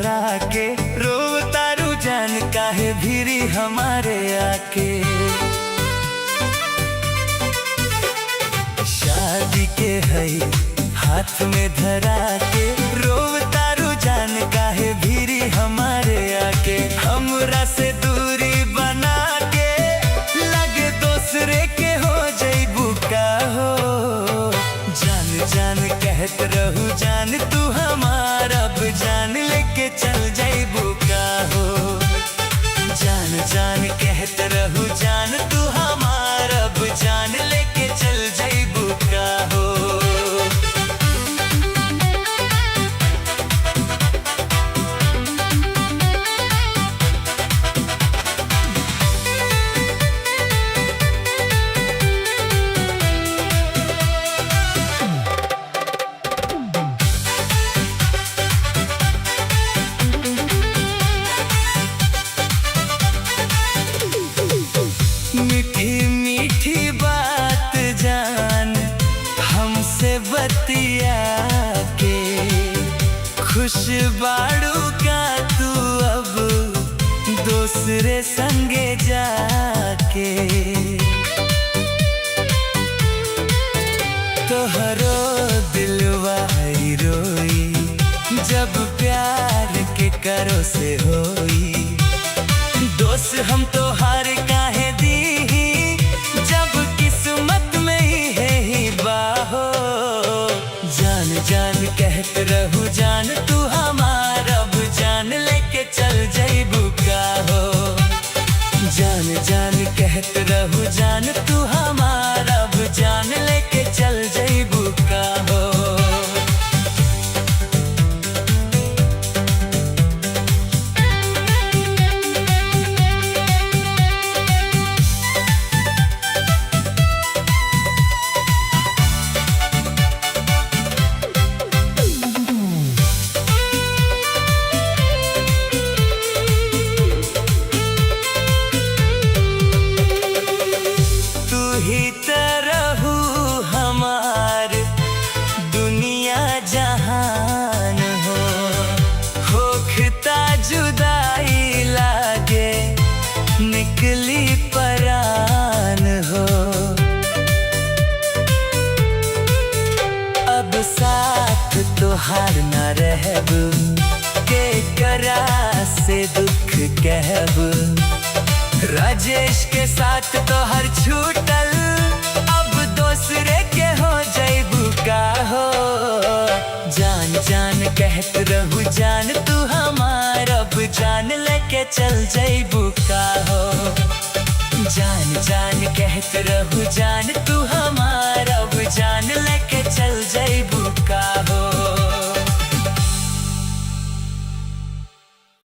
धरा के रोवतारू जान काहे भीरी हमारे आके। शादी के है हाथ में धरा के रोवतारू जान काहे भीरी हमारे आके। हमरा से दूरी बना के लगे दूसरे के हो जइबू का हो। जान जान कहत रहू जान तू हमार, अब जान लेके चल जइबू का हो। जान जान कहत रहू जान तू हमार, अब जान लेके चल जइबू का हो। मीठी मीठी बात जान हमसे बतिया के, खुश बाड़ू का तू अब दूसरे संगे जाके। तोहरो दिलवा रोई जब प्यार के करो से होई। दोस्त हम तो हार काहे दी जब किस्मत में ही है ही बाहो। जान जान कहत रहू जान तू हमार, अब जान लेके चल जइबू का हो। जान जान कहत रहू जान तू हमार, अब जान लेके चल जइबू का हो। ही तरहू हमार दुनिया जहान हो। होखता जुदाई लागे निकली परान हो। अब साथ तोहार न रहब के करा से दुख कहब। राजेश के साथ तो हर छूटल अब दूसरे के हो जइबू का हो। जान जान कहत रहू जान तू हमार, अब जान लेके चल जइबू का हो। जान जान कहत रहू जान तू